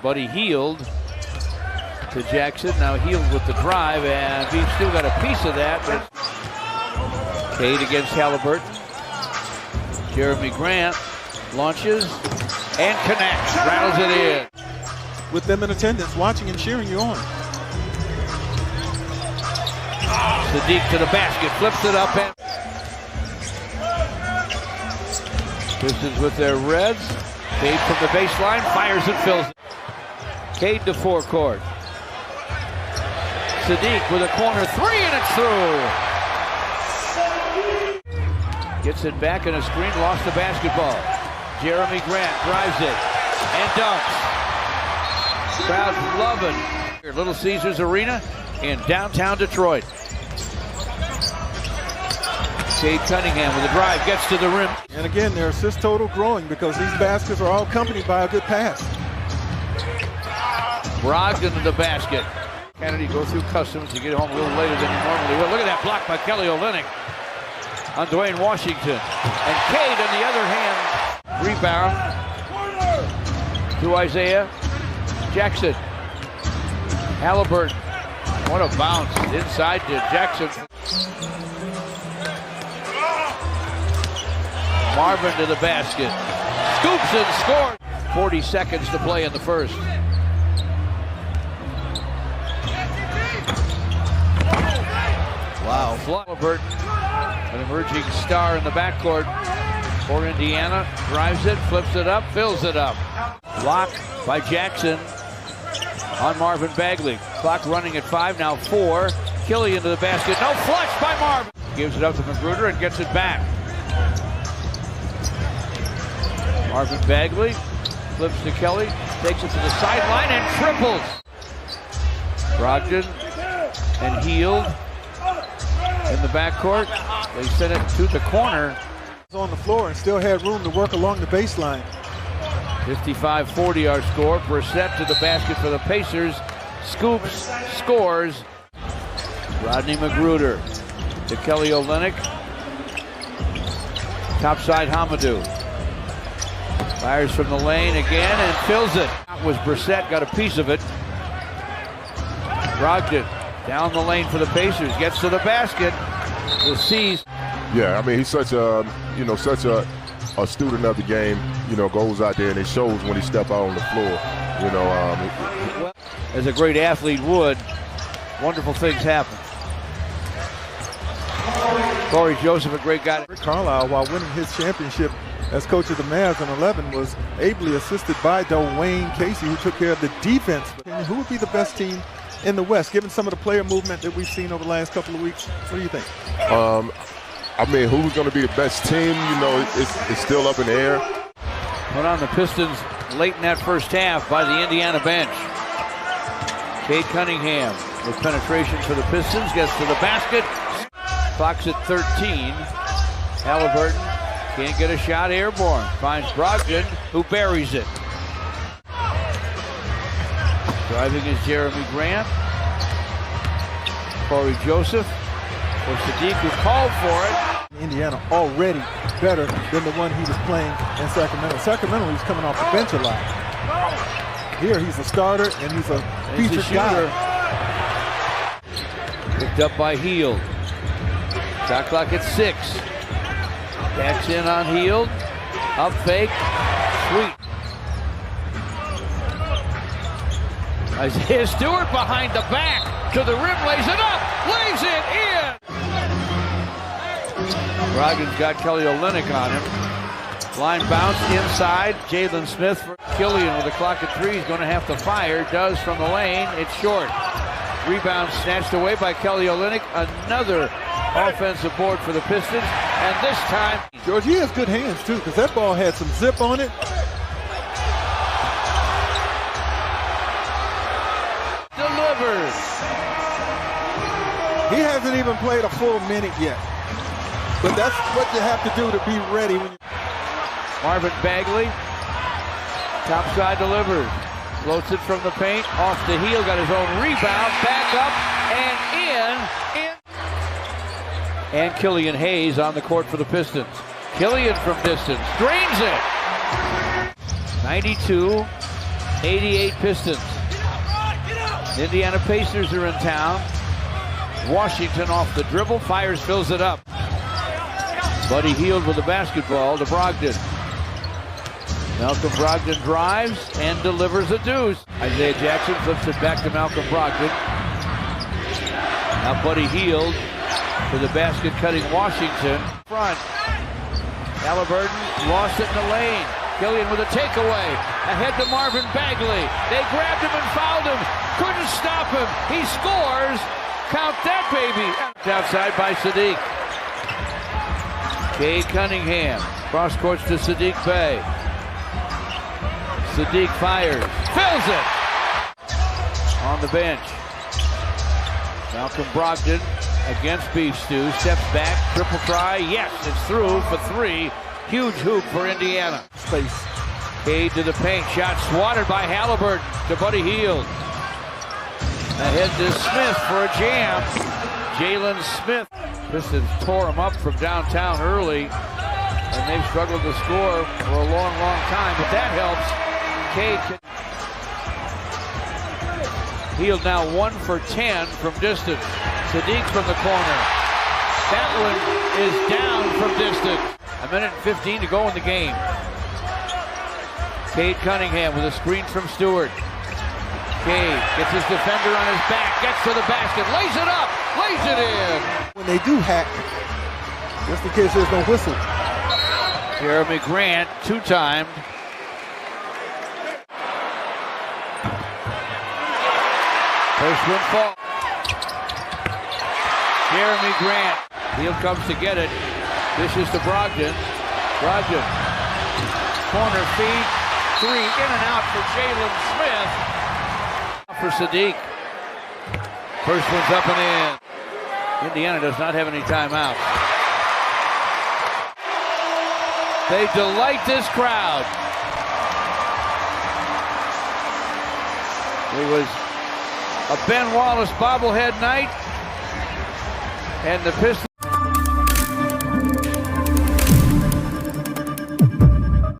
Buddy Hield to Jackson. Now Hield with the drive, and he's still got a piece of that. Cade against Halliburton. Jeremy Grant launches and connects, rattles it in. With them in attendance, watching and cheering you on. Sadiq to the basket, flips it up, and Pistons with their reds. Cade from the baseline, fires and fills it. Cade to forecourt. Sadiq with a corner three, and it's through. Gets it back in a screen, lost the basketball. Jeremy Grant drives it and dunks. Crowd's loving Little Caesars Arena in downtown Detroit. Cade Cunningham with a drive, gets to the rim. And again, their assist total growing because these baskets are all accompanied by a good pass. Brogdon to the basket. Kennedy go through customs to get home a little later than he normally would. Look at that block by Kelly Olynyk on Dwayne Washington. And Cade, on the other hand, rebound to Isaiah Jackson. Halliburton, what a bounce inside to Jackson. Marvin to the basket, scoops and scores. 40 seconds to play in the first. Wow. Halliburton, an emerging star in the backcourt for Indiana, drives it, flips it up, fills it up. Block by Jackson on Marvin Bagley. Clock running at 5, now 4. Killian to the basket, no flush by Marvin. Gives it up to Magruder and gets it back. Marvin Bagley flips to Kelly, takes it to the sideline and triples. Brogdon and Hield in the backcourt. They sent it to the corner. On the floor and still had room to work along the baseline. 55-40 our score. Brissett to the basket for the Pacers. Scoops, scores. Rodney Magruder to Kelly Olynyk. Topside Hamadou. Fires from the lane again and fills it. Was Brissett, got a piece of it. Brogdon down the lane for the Pacers. Gets to the basket. The C's. Yeah, I mean, he's such a, such a student of the game, goes out there and it shows when he step out on the floor, As a great athlete would, wonderful things happen. Corey Joseph, a great guy. Rick Carlisle, while winning his championship as coach of the Mavs in 11, was ably assisted by Dwayne Casey, who took care of the defense. Who would be the best team in the West, given some of the player movement that we've seen over the last couple of weeks? What do you think? I mean, who's going to be the best team? It's still up in the air. Put on the Pistons late in that first half by the Indiana bench. Cade Cunningham with penetration for the Pistons, gets to the basket. Clock's at 13. Halliburton can't get a shot airborne. Finds Brogdon, who buries it. Driving is Jeremy Grant. Corey Joseph. For Sadiq, who called for it. Indiana already better than the one he was playing in Sacramento. Sacramento, he was coming off the bench a lot. Here, he's a starter, and he's a featured guy. Picked up by Hield. Shot clock at 6. Backs in on Hield. Up fake. Sweet. Isaiah Stewart behind the back. To the rim, lays it up. Lays it in. Brogdon's got Kelly Olynyk on him. Line bounce inside. Jalen Smith for Killian with the clock at 3. He's going to have to fire. Does from the lane. It's short. Rebound snatched away by Kelly Olynyk. Another offensive board for the Pistons. And this time, George, he has good hands too, because that ball had some zip on it. Delivers. He hasn't even played a full minute yet. But that's what you have to do to be ready. Marvin Bagley, topside delivers. Floats it from the paint, off the heel, got his own rebound, back up, and in. And Killian Hayes on the court for the Pistons. Killian from distance, drains it. 88 Pistons. Indiana Pacers are in town. Washington off the dribble, fires, fills it up. Buddy Hield with the basketball to Brogdon. Malcolm Brogdon drives and delivers a deuce. Isaiah Jackson flips it back to Malcolm Brogdon. Now Buddy Hield for the basket-cutting Washington. Front. Halliburton lost it in the lane. Killian with a takeaway. Ahead to Marvin Bagley. They grabbed him and fouled him. Couldn't stop him. He scores. Count that, baby. Outside by Sadiq. Cade Cunningham. Cross courts to Sadiq Bey. Sadiq fires. Fills it. On the bench. Malcolm Brogdon against Beef Stew. Steps back. Triple try. Yes, it's through for three. Huge hoop for Indiana. Space. Cade to the paint. Shot swatted by Halliburton to Buddy Hield. Ahead to Smith for a jam. Jalen Smith. Pistons tore him up from downtown early, and they've struggled to score for a long, long time, but that helps. Cade. Hield now 1 for 10 from distance. Sadiq from the corner. That one is down from distance. 1:15 to go in the game. Cade Cunningham with a screen from Stewart. Cade gets his defender on his back, gets to the basket, lays it up, lays it in. When they do hack, just in case there's no whistle. Jeremy Grant, two-timed. First one fall. Jeremy Grant. Hield comes to get it. Dishes to Brogdon. Brogdon. Corner feed. Three in and out for Jalen Smith. For Sadiq. First one's up and in. Indiana does not have any timeouts. They delight this crowd. It was a Ben Wallace bobblehead night, and the Pistons